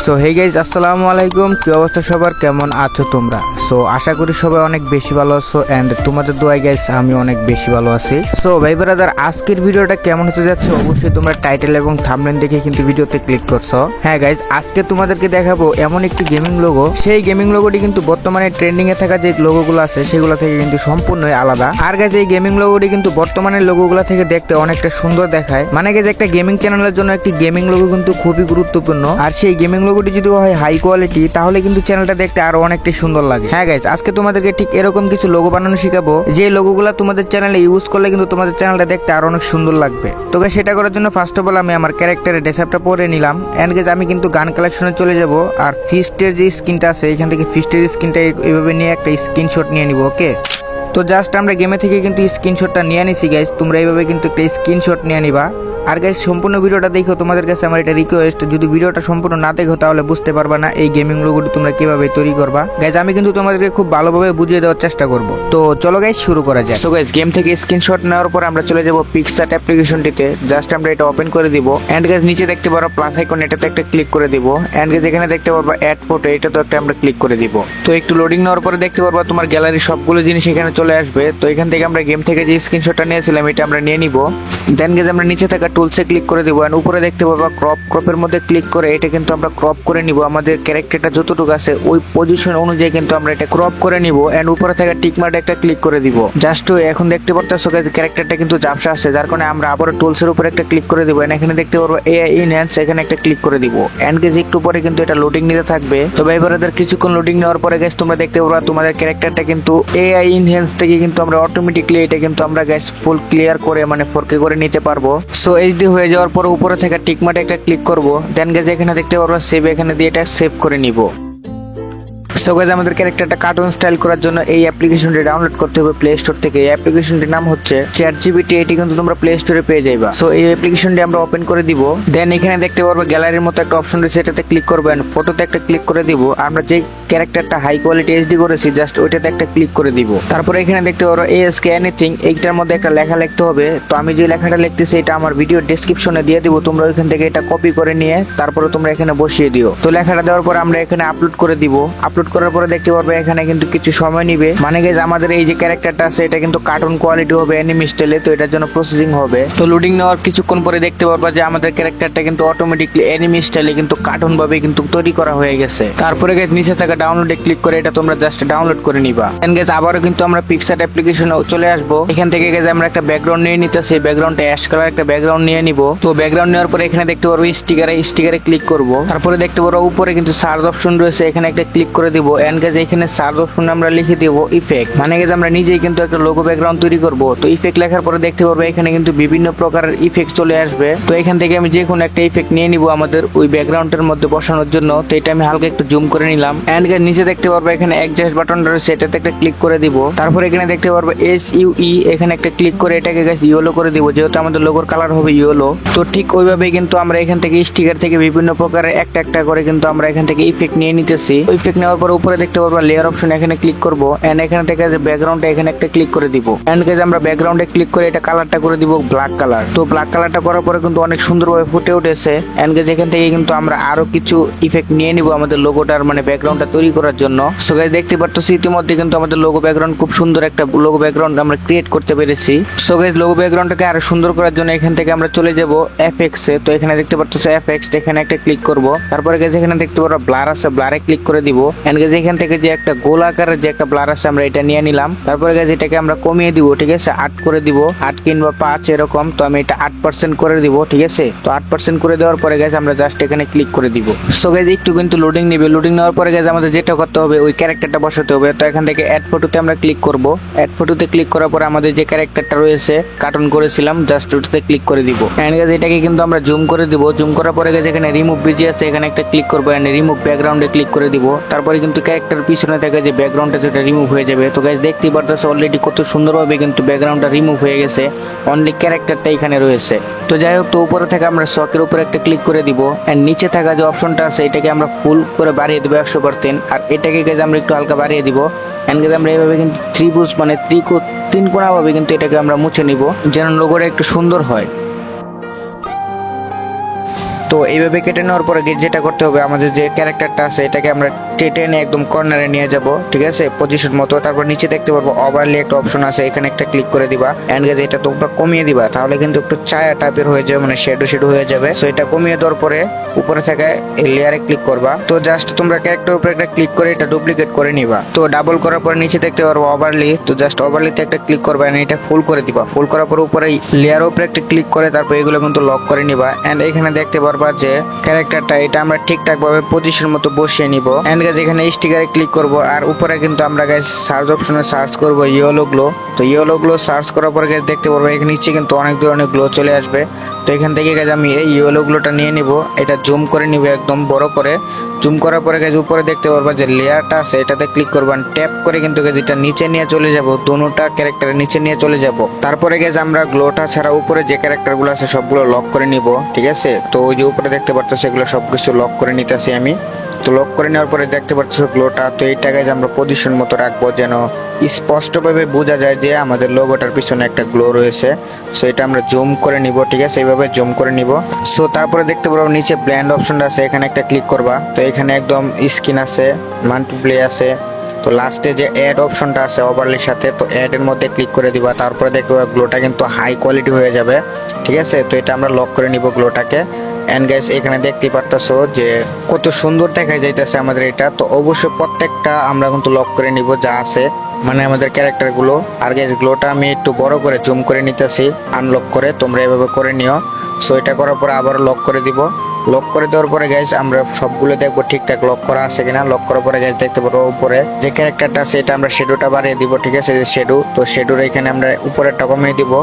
So hey guys আসসালামু আলাইকুম, কি অবস্থা সবার, কেমন আছো তোমরা? সো আশা করি সবাই অনেক বেশি ভালো আছো এন্ড তোমাদের দোয়ায় গাইজ আমি অনেক বেশি ভালো আছি। সো ভাই ব্রাদার, আজকের ভিডিওটা কেমন হতে যাচ্ছে অবশ্যই তোমরা টাইটেল এবং থাম্বনেল দেখে কিন্তু ভিডিওতে ক্লিক করছো। হ্যাঁ গাইজ, আজকে তোমাদেরকে দেখাবো এমন একটি গেমিং লোগো, সেই গেমিং লোগোটি কিন্তু বর্তমানে ট্রেন্ডিং এ থাকা যে লোগোগুলো আছে সেগুলো থেকে কিন্তু সম্পূর্ণই আলাদা। আর গাইজ এই গেমিং লোগোটি কিন্তু বর্তমানের লোগোগুলো থেকে দেখতে অনেকটা সুন্দর দেখায়। মানে গাইজ একটা গেমিং চ্যানেলের জন্য একটি গেমিং লোগো কিন্তু খুবই গুরুত্বপূর্ণ, আর সেই গেমিং লোগোটি যদি হয় হাই কোয়ালিটি তাহলে কিন্তু চ্যানেলটা দেখতে আরো অনেকটাই সুন্দর লাগে। হ্যাঁ গাইজ, আজকে তোমাদেরকে ঠিক এরকম কিছু লোগো বানানো শিখাবো, যে লোগোগুলো তোমাদের চ্যানেলে ইউজ করলে কিন্তু তোমাদের চ্যানেলটা দেখতে আরো অনেক সুন্দর লাগবে। তো গাইজ সেটা করার জন্য ফার্স্ট অফ অল আমি আমার ক্যারেক্টারের ড্রেসআপটা পরে নিলাম এন্ড গাইজ আমি কিন্তু গান কালেকশনে চলে যাব, আর ফিস্টের যে স্কিনটা আছে এখান থেকে ফিস্টের স্কিনটা এইভাবে নিয়ে একটা স্ক্রিনশট নিয়ে নিব। ওকে, তো জাস্ট আমরা গেমে থেকে কিন্তু স্ক্রিনশটটা নিয়ে নিছি গাইজ, তোমরা এইভাবে কিন্তু একটা স্ক্রিনশট নিয়ে নিবা। আর গাইজ সম্পূর্ণ ভিডিওটা দেখো, তোমাদের কাছে আমার এটা রিকোয়েস্ট, যদি ভিডিওটা সম্পূর্ণ না দেখো তাহলে বুঝতে পারবা না এই গেমিং লোগোটি তোমরা কিভাবে তৈরি করবা। গাইজ আমি কিন্তু তোমাদেরকে খুব ভালোভাবে বুঝিয়ে দেওয়ার চেষ্টা করব। তো চলো গাইজ শুরু করা যায়। সো গাইজ গেম থেকে স্ক্রিনশট নেওয়ার পর আমরা চলে যাব পিক্সআর্ট অ্যাপ্লিকেশনটিতে, জাস্ট আমরা এটা ওপেন করে দিব এন্ড গাইজ নিচে দেখতে পারো প্লাস আইকন, এটাতে একটা ক্লিক করে দিব এন্ড গাইজ এখানে দেখতে পারবা অ্যাড ফটো, এটাতে একটা আমরা ক্লিক করে দিব। তো একটু লোডিং নেওয়ার পরে দেখতে পারবা তোমার গ্যালারির সবগুলো জিনিস এখানে চলে আসবে। তো এখান থেকে আমরা গেম থেকে যে স্ক্রিনশটটা নিয়েছিলাম এটা আমরা নিয়ে নিব। দেন গাইজ আমরা নিচে থাকা টুলসে ক্লিক করে দিব এন্ড উপরে দেখতে পারবা ক্রপের মধ্যে ক্লিক করে এটা কিন্তু আমরা ক্রপ করে নিব। আমাদের ক্যারেক্টারটা যতটুকু আছে ওই পজিশন অনুযায়ী কিন্তু আমরা এটা ক্রপ করে নিব এন্ড উপরে থাকা টিক মার্ক একটা ক্লিক করে দিব। জাস্ট এখন দেখতে পারতেছো গাইজ ক্যারেক্টারটা কিন্তু ঝাপসা আছে, যার কারণে আমরা আবার টুলসের উপরে একটা ক্লিক করে দিব এন্ড এখানে দেখতে পারবো এআই এনহ্যান্স, এখানে একটা ক্লিক করে দিব এন্ড গাইজ একটু পরে কিন্তু এটা লোডিং নিতে থাকবে। তো ভাই ব্রাদার কিছুক্ষণ লোডিং নেওয়ার পরে গাইজ তোমরা দেখতে পারবা তোমাদের ক্যারেক্টারটা কিন্তু এআই এনহ্যান্স থেকে কিন্তু আমরা অটোমেটিকলি এটা কিন্তু আমরা গাইজ ফুল ক্লিয়ার করে মানে 4K করে নিতে পারবো। সো এইচডি হয়ে যাওয়ার পর উপরে থেকে টিক মার্ক একটা ক্লিক করব, দেন গাইজ এখানে দেখতে পারবো সেভ, এখানে দিয়ে এটা সেভ করে নিব। সো গাইজ আমাদের ক্যারেক্টারটা কার্টুন স্টাইল করার জন্য এই অ্যাপ্লিকেশনটি ডাউনলোড করতে হবে প্লে স্টোর থেকে। এই অ্যাপ্লিকেশনটির নাম হচ্ছে চ্যাটজিপিটি, এটি কিন্তু তোমরা প্লে স্টোরে পেয়ে যাইবা। সো এই অ্যাপ্লিকেশনটি আমরা ওপেন করে দিব, দেন এখানে দেখতে পারবো গ্যালারির মতো একটা অপশন রয়েছে, এটাতে ক্লিক করবেন, ফটোতে একটা ক্লিক করে দিব। আমরা যে ক্যারেক্টারটা হাই কোয়ালিটি এইচডি করেছি জাস্ট ওইটাতে একটা ক্লিক করে দিব। তারপরে এখানে দেখতে পারো ASK এনিথিং, এইটার মধ্যে একটা লেখা লিখতে হবে। তো আমি যে লেখাটা লিখতেছি এটা আমার ভিডিও ডেসক্রিপশনে দিয়ে দিব, তোমরা ওইখান থেকে এটা কপি করে নিয়ে তারপরে তোমরা এখানে বসিয়ে দিও। তো লেখাটা দেওয়ার পর আমরা এখানে আপলোড করে দিব। আপলোড করার পরে দেখতে পারবে এখানে কিন্তু কিছু সময় নিবে, মানে গাইজ আমাদের এই যে ক্যারেক্টারটা আছে এটা কিন্তু কার্টুন কোয়ালিটি হবে অ্যানিমে স্টাইলে, তো এটার জন্য প্রসেসিং হবে। তো লোডিং নেওয়ার কিছুক্ষণ পরে দেখতে পারবা যে আমাদের ক্যারেক্টারটা কিন্তু অটোমেটিকলি অ্যানিমে স্টাইলে কিন্তু কার্টুন ভাবে কিন্তু তৈরি করা হয়ে গেছে। তারপরে গাইজ নিচে থাকা ডাউনলোডে ক্লিক করে এটা তোমরা জাস্ট ডাউনলোড করে নিবা। এন্ড গাইজ আবারও কিন্তু আমরা পিক্সআর্ট অ্যাপ্লিকেশনে চলে আসবো। এখান থেকে গাইজ আমরা একটা ব্যাকগ্রাউন্ড নিয়ে নিতেছি, ব্যাকগ্রাউন্ডটা অ্যাশ কালার একটা ব্যাকগ্রাউন্ড নিয়ে নিব। তো ব্যাকগ্রাউন্ড নেওয়ার পরে এখানে দেখতে পারবো স্টিকারে ক্লিক করব। তারপরে দেখতে পারবো উপরে কিন্তু সার্চ অপশন রয়েছে, এখানে একটা ক্লিক করে দিব এন্ড গাইজ এখানে সার্চ অপশন আমরা লিখে দিব ইফেক্ট, মানে গাইজ আমরা নিজেই কিন্তু একটা লোগো ব্যাকগ্রাউন্ড তৈরি করব। তো ইফেক্ট লেখার পরে দেখতে পারবো এখানে কিন্তু বিভিন্ন প্রকারের ইফেক্ট চলে আসবে। তো এখান থেকে আমি যে কোনো একটা ইফেক্ট নিয়ে নিব আমাদের ওই ব্যাকগ্রাউন্ডের মধ্যে বসানোর জন্য। তো এটা আমি হালকা একটু জুম করে নিলাম এন্ড গাইজ নিচে দেখতে পারবো এখানে অ্যাডজাস্ট বাটন রয়েছে, এটাতে একটা ক্লিক করে দিব। তারপর এখানে দেখতে পারবো SUE, এখানে একটা ক্লিক করে এটাকে গাইজ ইয়েলো করে দিব, যেহেতু আমাদের লোগোর কালার হবে ইয়েলো। তো ঠিক ওইভাবেই কিন্তু আমরা এখান থেকে স্টিকার থেকে বিভিন্ন প্রকারের একটা একটা করে কিন্তু আমরা এখান থেকে ইফেক্ট নিয়ে নিতেছি। ইফেক্ট নেওয়ার পর উপরে দেখতে পারবো লেয়ার অপশন, এখানে ক্লিক করব এন্ড এখান থেকে যে ব্যাকগ্রাউন্ডে এখানে একটা ক্লিক করে দিব এন্ড গাইজ আমরা ব্যাকগ্রাউন্ডে ক্লিক করে এটা কালারটা করে দিব ব্ল্যাক কালার। তো ব্ল্যাক কালারটা করার পরে কিন্তু অনেক সুন্দরভাবে ফুটে উঠেছে এন্ড গাইজ এখান থেকে কিন্তু আমরা আরো কিছু ইফেক্ট নিয়ে নিব আমাদের লোগোটার মানে ব্যাকগ্রাউন্ডটা তৈরি করার জন্য। সো গাইজ দেখতে পারতেছি ইতিমধ্যে কিন্তু আমাদের লোগো ব্যাকগ্রাউন্ড খুব সুন্দর একটা লোগো ব্যাকগ্রাউন্ড আমরা ক্রিয়েট করতে পেরেছি। সো গাইজ লোগো ব্যাকগ্রাউন্ডটাকে আরো সুন্দর করার জন্য এখান থেকে আমরা চলে যাব FX এ। তো এখানে দেখতে পারতেছো FX, এখানে একটা ক্লিক করব। তারপরে গাইজ এখানে দেখতে পারো ব্লার আছে, ব্লারে ক্লিক করে দিব এন্ড গাইজ এখান থেকে যে একটা গোল আকারের যে একটা ব্লার আছে আমরা এটা নিয়ে নিলাম। তারপরে গাইজ এটাকে আমরা কমিয়ে দিব, ঠিক আছে, 8 করে দিব, 8 কিংবা 5 এরকম। তো আমি এটা 8% করে দিব, ঠিক আছে। তো 8% করে দেওয়ার পরে গাইজ আমরা জাস্ট এখানে ক্লিক করে দিব। সো গাইজ একটু কিন্তু লোডিং নেবে, লোডিং নেওয়ার পরে গাইজ আমাদের যেটা করতে হবে ওই ক্যারেক্টারটা বসাতে হবে। তো এখান থেকে অ্যাড ফটোতে আমরা ক্লিক করব। অ্যাড ফটোতে ক্লিক করার পরে আমাদের যে ক্যারেক্টারটা রয়েছে কার্টুন করেছিলাম জাস্ট ওটাতে ক্লিক করে দিব এন্ড গাইজ এটাকে কিন্তু আমরা জুম করে দিব। জুম করার পরে গাইজ এখানে রিমুভ বিজি আছে, এখানে একটা ক্লিক করব এন্ড রিমুভ ব্যাকগ্রাউন্ডে ক্লিক করে দিব। তারপরে কিন্তু ক্যারেক্টার পিছনে থেকে যে ব্যাকগ্রাউন্ডটা সেটা রিমুভ হয়ে যাবে। তো গাইজ দেখতেই পারতেছো অলরেডি কত সুন্দরভাবে কিন্তু ব্যাকগ্রাউন্ডটা রিমুভ হয়ে গেছে, অনলি ক্যারেক্টারটা এখানে রয়েছে। তো যাই হোক, তো উপরে থেকে আমরা শকের উপরে একটা ক্লিক করে দিব এন্ড নিচে থাকা যে অপশনটা আছে এটাকে আমরা ফুল করে বাড়িয়ে দেবো 100%, আর এটাকে গাইজ আমরা একটু হালকা বাড়িয়ে দিব এন্ড গাইজ আমরা এইভাবে কিন্তু ত্রিভুজ মানে তিন কোণা ভাবে কিন্তু এটাকে আমরা মুছে নিব যেন লোগোটা একটু সুন্দর হয়। তো এইভাবে কেটে নেওয়ার পরে যেটা করতে হবে, আমাদের যে ক্যারেক্টারটা আছে এটাকে আমরা টেনে একদম কর্নারে নিয়ে যাব, ঠিক আছে, পজিশন মতো। তারপর নিচে দেখতে পারবো ওভারলি একটা অপশন আছে, এখানে একটা ক্লিক করে দিবা এন্ড গাইস এটা তোমরা কমিয়ে দিবা, তাহলে কিন্তু একটু ছায়া টাইপের হয়ে যাবে, মানে শ্যাডো হয়ে যাবে। সো এটা কমিয়ে দেওয়ার পরে উপরে থাকা লেয়ারে ক্লিক করবা। তো জাস্ট তোমরা ক্যারেক্টার উপরে একটা ক্লিক করে এটা ডুপ্লিকেট করে নিবা। তো ডাবল করার পর নিচে দেখতে পারবো ওভারলি, তো জাস্ট ওভারলিতে একটা ক্লিক করবা এন্ড এটা ফুল করে দিবা। ফুল করার পর উপরে লেয়ার উপরে একটা ক্লিক করে তারপর এগুলো কিন্তু লক করে নিবা এন্ড এখানে দেখতে পারবা যে ক্যারেক্টারটা এটা আমরা ঠিকঠাক ভাবে পজিশন মতো বসিয়ে নিব এন্ড গাইস এখানে স্টিকারে ক্লিক করব আর উপরে কিন্তু আমরা গাইস সার্চ অপশনে সার্চ করব ইয়েলো গ্লো। তো ইয়েলো গ্লো সার্চ করার পর গাইস দেখতে পারবো এখানে নিচে কিন্তু অনেক ধরনের গ্লো চলে আসবে। তো এখান থেকে গাইস আমি এই ইয়েলো গ্লোটা নিয়ে নিব, এটা জুম করে নিব একদম বড় করে। জুম করার পরে গাইস উপরে দেখতে পারবা যে লেয়ারটা আছে এটাতে ক্লিক করবা, ট্যাপ করে কিন্তু গাইস এটা নিচে নিয়ে চলে যাব, দুটোটা ক্যারেক্টারের নিচে নিয়ে চলে যাব। তারপরে গাইস আমরা গ্লোটা ছাড়া উপরে যে ক্যারেক্টারগুলো আছে সবগুলো লক করে নিব, ঠিক আছে। তো ওই যে উপরে দেখতে পারতো সেগুলো সবকিছু লক করে নিতেছি আমি। তো লক করে নেওয়ার পরে দেখতে পাচ্ছ গ্লোটা, তো এইটা গাইস আমরা পজিশন মতো রাখবো যেন স্পষ্টভাবে বোঝা যায় যে আমাদের লোগোটার পিছনে একটা গ্লো রয়েছে। সো এটা আমরা জুম করে নিব, ঠিক আছে, এইভাবে জুম করে নিব। সো তারপরে দেখতে পারবো নিচে ব্ল্যান্ড অপশনটা আছে, এখানে একটা ক্লিক করবা। তো এখানে একদম স্ক্রিন আছে, মাল্টিপ্লে আছে, তো লাস্টে যে অ্যাড অপশনটা আছে ওভারলির সাথে, তো অ্যাড এর মধ্যে ক্লিক করে দিবা। তারপরে দেখতে পারবা গ্লোটা কিন্তু হাই কোয়ালিটি হয়ে যাবে, ঠিক আছে। তো এটা আমরা লক করে নিব গ্লোটাকে এন্ড গাইস এখানে দেখতে পারতাছো যে কত সুন্দর দেখা যাইতেছে আমাদের এটা। তো অবশ্যই প্রত্যেকটা আমরা কিন্তু লক করে নিব যা আছে, মানে আমাদের ক্যারেক্টার গুলো। আর গাইস গ্লোটা আমি একটু বড় করে জুম করে নিতেছি আনলক করে, তোমরা এভাবে করে নিও। সো এটা করার পরে আবার লক করে দিব। লক করে দেওয়ার পরে গাইস আমরা সবগুলো দেখবো ঠিকঠাক লক করা আছে কিনা। লক করার পরে গাইস দেখতে পারবো উপরে যে ক্যারেক্টারটা আছে এটা আমরা শ্যাডোটা বাড়িয়ে দিব, ঠিক আছে, যে শ্যাডো। তো শ্যাডোর এখানে আমরা উপরেরটা কমিয়ে দিব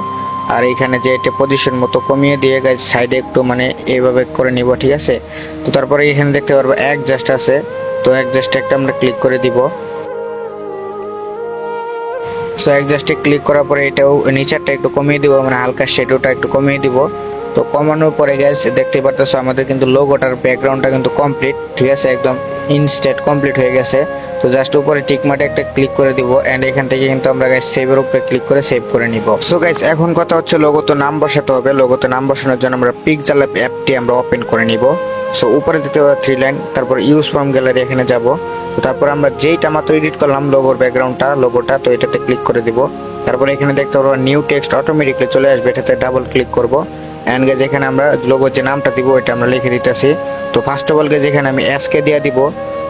আর এখানে যে এটা পজিশন মতো কমিয়ে দিয়ে গাইস সাইডে একটু মানে এইভাবে করে নিব, ঠিক আছে। তো তারপরে এখানে দেখতে পারবো অ্যাডজাস্ট আছে, তো অ্যাডজাস্ট একটা আমরা ক্লিক করে দিব। সো অ্যাডজাস্টে ক্লিক করার পরে এটাও নিচেরটা একটু কমিয়ে দিব, মানে হালকা শ্যাডোটা একটু কমিয়ে দিব। তো কমানোর পরে গাইস দেখতে পারতেছো আমাদের কিন্তু লোগোটার ব্যাকগ্রাউন্ডটা কিন্তু কমপ্লিট, ঠিক আছে, একদম ইনস্ট্যান্ট কমপ্লিট হয়ে গেছে। তো জাস্ট উপরে টিক মার্কে একটা ক্লিক করে দিব এন্ড এখান থেকে কিন্তু আমরা গাইস সেভের উপরে ক্লিক করে সেভ করে নিব। সো গাইস এখন কথা হচ্ছে লোগোতে নাম বসাতে হবে। লোগোতে নাম বসানোর জন্য আমরা পিক্সেল অ্যাপটি আমরা ওপেন করে নিব। সো উপরে দেখতে পাবো 3 লাইন, তারপর ইউজ ফ্রম গ্যালারি এখানে যাব। তো তারপর আমরা যেইটা মাত্র এডিট করলাম লোগোর ব্যাকগ্রাউন্ডটা লোগোটা, তো এটাতে ক্লিক করে দিব। তারপর এখানে দেখতে পারবো নিউ টেক্সট অটোমেটিকলি চলে আসবে, এটাতে ডাবল ক্লিক করব এন্ড গাইস এখানে আমরা লোগোর যে নামটা দিব এটা আমরা লিখে দিতেছি। তো ফার্স্ট অফ অল গাইস এখানে আমি এসকে দিয়ে দিব,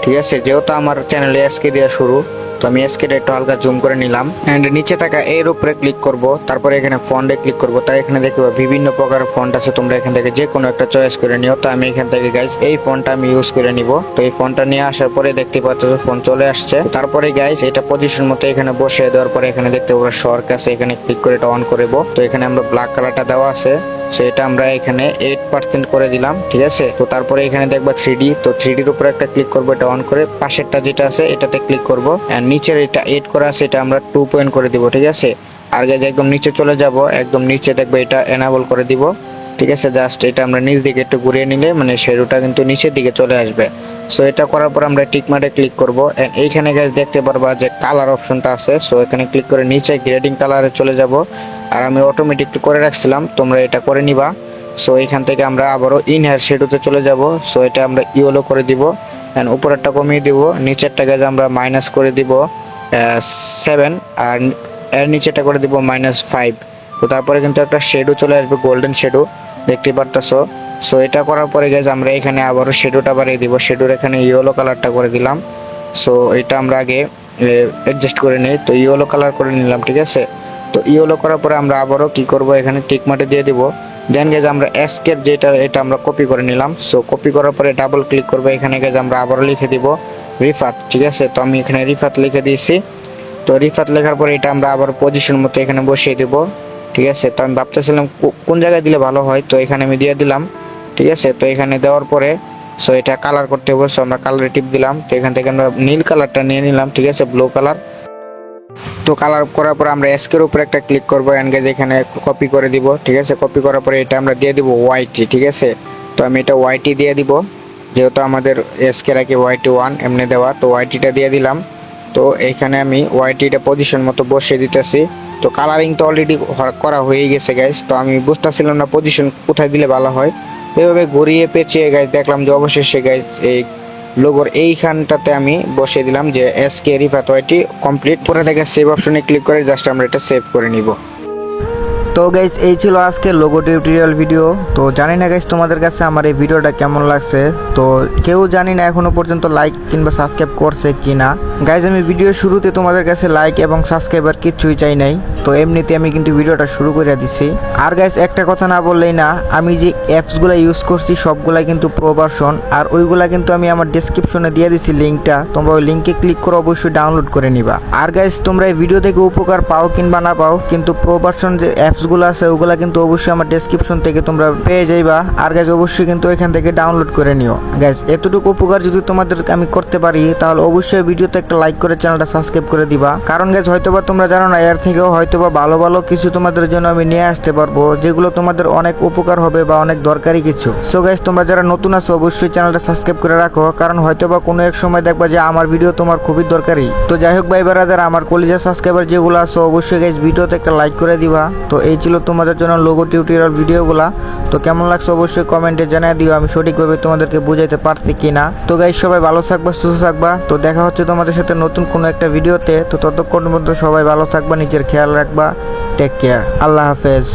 ঠিক আছে, যেহেতু আমার চ্যানেলে এসকে দেওয়া শুরু, তো আমি এসকেটা একটু হালকা জুম করে নিলাম এন্ড নিচে থাকা এর উপরে ক্লিক করব। তারপরে এখানে ফন্টে ক্লিক করব। তাই এখানে দেখতে পাবো বিভিন্ন প্রকার ফন্ট আছে, তোমরা এখান থেকে যে কোনো একটা চয়েস করে নিও। তো আমি এখান থেকে গাইস এই ফন্টটা আমি ইউজ করে নিব। তো এই ফন্টটা নিয়ে আসার পরে দেখতে পাচ্ছ ফন্ট চলে আসছে। তারপরে গাইস এটা পজিশন মতো এখানে বসিয়ে দেওয়ার পরে এখানে দেখতে পাবো শর্ট আছে, এখানে ক্লিক করে এটা অন করব। তো এখানে আমরা ব্ল্যাক কালারটা দেওয়া আছে, সেটা আমরা এখানে 8% করে দিলাম, ঠিক আছে। তো তারপরে এখানে দেখবা 3D, তো 3D এর উপরে একটা ক্লিক করব, এটা অন করে পাশেরটা যেটা আছে এটাতে ক্লিক করব এন্ড নিচের এটা 8 করা আছে এটা আমরা 2 পয়েন্ট করে দিব, ঠিক আছে। আর গাইস একদম নিচে চলে যাব, একদম নিচে দেখবে এটা এনাবল করে দিব, ঠিক আছে। জাস্ট এটা আমরা নিচ দিকে একটু ঘুরিয়ে নিলে মানে শ্যাডোটা কিন্তু নিচের দিকে চলে আসবে। সো এটা করার পর আমরা টিক মার্কে ক্লিক করব এন্ড এইখানে গাইস দেখতে পারবা যে কালার অপশনটা আছে, সো এখানে ক্লিক করে নিচে গ্রেডিং কালারে চলে যাব। আর আমি অটোমেটিকলি করে রাখছিলাম, তোমরা এটা করে নিবা। সো এখান থেকে আমরা আবারও ইনহার শ্যাডোতে চলে যাব। সো এটা আমরা ইয়েলো করে দিব এন্ড উপরেরটা কমিয়ে দিব, নিচেরটা গাইস আমরা মাইনাস করে দিব 7 আর এর নিচেটা করে দিব -5। তো তারপরে কিন্তু একটা শ্যাডো চলে আসবে, গোল্ডেন শ্যাডো দেখতে পারতাছো। সো এটা করার পরে গাইস আমরা এখানে আবারও শ্যাডোটা বাড়িয়ে দিব, শ্যাডোর এখানে ইয়েলো কালারটা করে দিলাম। সো এটা আমরা আগে অ্যাডজাস্ট করে নেই, তো ইয়েলো কালার করে নিলাম, ঠিক আছে। তো ইয়েলো করার পরে আমরা আবারও কি করব, এখানে টিক মার্কে দিয়ে দিব। দেন গাইস আমরা এসকেপ যেটা এটা আমরা কপি করে নিলাম। সো কপি করার পরে ডাবল ক্লিক করব, এখানে গাইস আমরা আবারও লিখে দিব রিফাত, ঠিক আছে। তো আমি এখানে রিফাত লিখে দিয়েছি। তো রিফাত লেখার পরে এটা আমরা আবার পজিশন মতো এখানে বসিয়ে দেব, ঠিক আছে। তো আমি ভাবতেছিলাম কোন জায়গায় দিলে ভালো হয়, তো এখানে আমি দিয়ে দিলাম, ঠিক আছে। তো এখানে দেওয়ার পরে সো এটা কালার করতে হবে, সো আমরা কালারে টিপ দিলাম। তো এখান থেকে আমরা নীল কালারটা নিয়ে নিলাম, ঠিক আছে, ব্লু কালার। তো কালার করার পর আমরা এসকের উপরে একটা ক্লিক করব এন্ড গাইস এখানে কপি করে দিব, ঠিক আছে। কপি করার পরে এটা আমরা দিয়ে দিব ওয়াইটি, ঠিক আছে। তো আমি এটা ওয়াইটি দিয়ে দিব, যেহেতু আমাদের এসকে রাখি ওয়াইটি 1 এমনি দেওয়া, তো ওয়াইটিটা দিয়ে দিলাম। তো এখানে আমি ওয়াইটিটা পজিশন মতো বসিয়ে দিতেছি। তো কালারিং তো অলরেডি করা হয়ে গেছে গাইস, তো আমি বুঝতেছিলাম না পজিশন কোথায় দিলে ভালো হয়। তো এভাবে ঘুরিয়ে পেঁচিয়ে গাইস দেখলাম যে অবশেষে গাইস এই লোগোর এইখানটাতে আমি বসিয়ে দিলাম যে এসকে রিফাত ওয়াইটি কমপ্লিট। পরে দেখে সেভ অপশনে ক্লিক করে জাস্ট আমরা এটা সেভ করে নিব। তো গাইস এই ছিল আজকে লোগো টিউটোরিয়াল ভিডিও। তো জানি না গাইস তোমাদের কাছে আমার এই ভিডিওটা কেমন লাগছে। তো কেউ জানি না এখনো পর্যন্ত লাইক কিংবা সাবস্ক্রাইব করছে কিনা। গাইস আমি ভিডিও শুরুতে তোমাদের কাছে লাইক এবং সাবস্ক্রাইবার কিচ্ছুই চাই নাই, তো এমনিতে আমি কিন্তু ভিডিওটা শুরু করে দিছি। আর গাইস একটা কথা না বললেই না, আমি যে অ্যাপসগুলো ইউজ করছি সবগুলাই কিন্তু প্রো ভার্সন, আর ওইগুলা কিন্তু আমি আমার ডেসক্রিপশনে দিয়ে দিছি লিঙ্কটা, তোমরা ওই লিঙ্কে ক্লিক করে অবশ্যই ডাউনলোড করে নিবা। আর গাইস তোমরা এই ভিডিও থেকে উপকার পাও কিংবা না পাও, কিন্তু প্রো ভার্সন যে অ্যাপসগুলো আছে ওগুলা কিন্তু অবশ্যই আমার ডেসক্রিপশন থেকে তোমরা পেয়ে যাইবা। আর গাইস অবশ্যই কিন্তু এখান থেকে ডাউনলোড করে নিও। গাইস এতটুকু উপকার যদি তোমাদের আমি করতে পারি তাহলে অবশ্যই ভিডিওতে একটা লাইক করে চ্যানেলটা সাবস্ক্রাইব করে দিবা। কারণ গাইস হয়তোবা তোমরা জানো না, এর থেকেও হয়তোবা ভালো ভালো কিছু তোমাদের জন্য আমি নিয়ে আসতে পারবো, যেগুলো তোমাদের অনেক উপকার হবে বা অনেক দরকারি কিছু। সো গাইস তোমরা যারা নতুন আছো অবশ্যই চ্যানেলটা সাবস্ক্রাইব করে রাখো, কারণ হয়তোবা কোনো এক সময় দেখবা যে আমার ভিডিও তোমার খুবই দরকারি। তো যাই হোক ভাই ব্রাদার, আমার কলিজা সাবস্ক্রাইবার যেগুলো আছো অবশ্যই গাইস ভিডিওতে একটা লাইক করে দিবা। তো এই ছিল তোমাদের জন্য লোগো টিউটোরিয়াল ভিডিওগুলা। তো কেমন লাগছে অবশ্যই কমেন্টে জানিয়ে দিও, আমি সঠিকভাবে তোমাদেরকে বুঝাইতে পারছি কিনা। তো গাইস সবাই ভালো থাকবা, সুস্থ থাকবা। তো দেখা হচ্ছে তোমাদের সাথে নতুন কোনো একটা ভিডিওতে। তো ততক্ষণ পর্যন্ত সবাই ভালো থাকবা, নিজের খেয়াল রাখবা। টেক কেয়ার, আল্লাহ হাফেজ।